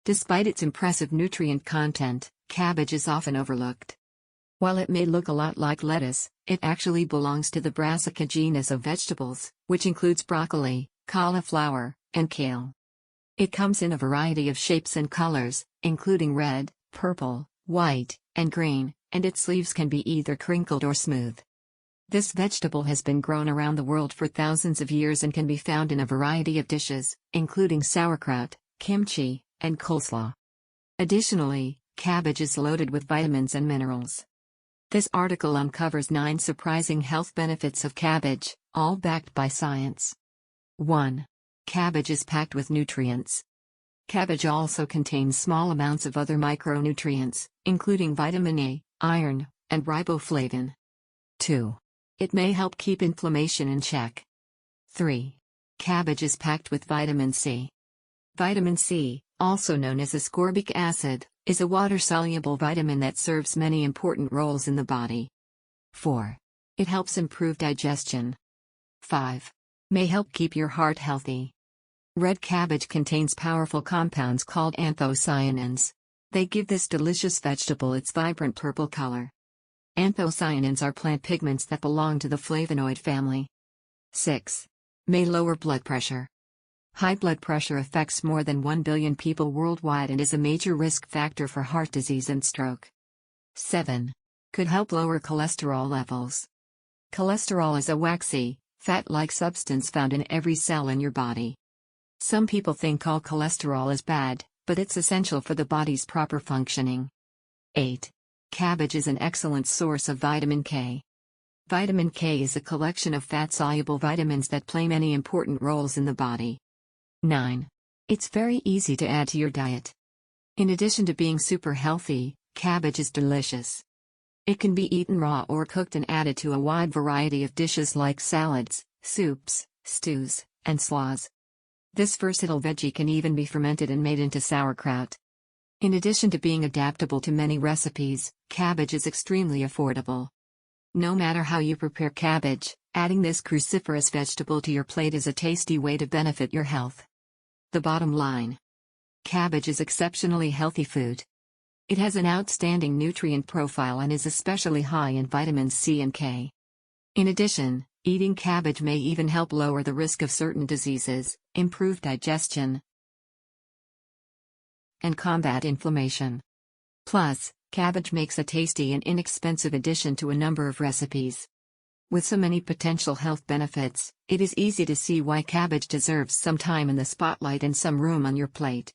Despite its impressive nutrient content, cabbage is often overlooked. While it may look a lot like lettuce, it actually belongs to the Brassica genus of vegetables, which includes broccoli, cauliflower, and kale. It comes in a variety of shapes and colors, including red, purple, white, and green, and its leaves can be either crinkled or smooth. This vegetable has been grown around the world for thousands of years and can be found in a variety of dishes, including sauerkraut, kimchi, and coleslaw. Additionally, cabbage is loaded with vitamins and minerals. This article uncovers 9 surprising health benefits of cabbage, all backed by science. 1. Cabbage is packed with nutrients. Cabbage also contains small amounts of other micronutrients, including vitamin A, iron, and riboflavin. 2. It may help keep inflammation in check. 3. Cabbage is packed with vitamin C. Vitamin C, also known as ascorbic acid, is a water-soluble vitamin that serves many important roles in the body. 4. It helps improve digestion. 5. May help keep your heart healthy. Red cabbage contains powerful compounds called anthocyanins. They give this delicious vegetable its vibrant purple color. Anthocyanins are plant pigments that belong to the flavonoid family. 6. May lower blood pressure. High blood pressure affects more than 1 billion people worldwide and is a major risk factor for heart disease and stroke. 7. Could help lower cholesterol levels. Cholesterol is a waxy, fat-like substance found in every cell in your body. Some people think all cholesterol is bad, but it's essential for the body's proper functioning. 8. Cabbage is an excellent source of vitamin K. Vitamin K is a collection of fat-soluble vitamins that play many important roles in the body. 9. It's very easy to add to your diet. In addition to being super healthy, cabbage is delicious. It can be eaten raw or cooked and added to a wide variety of dishes like salads, soups, stews, and slaws. This versatile veggie can even be fermented and made into sauerkraut. In addition to being adaptable to many recipes, cabbage is extremely affordable. No matter how you prepare cabbage, adding this cruciferous vegetable to your plate is a tasty way to benefit your health. The bottom line: cabbage is exceptionally healthy food. It has an outstanding nutrient profile and is especially high in vitamins C and K. In addition, eating cabbage may even help lower the risk of certain diseases, improve digestion, and combat inflammation. Plus, cabbage makes a tasty and inexpensive addition to a number of recipes. With so many potential health benefits, it is easy to see why cabbage deserves some time in the spotlight and some room on your plate.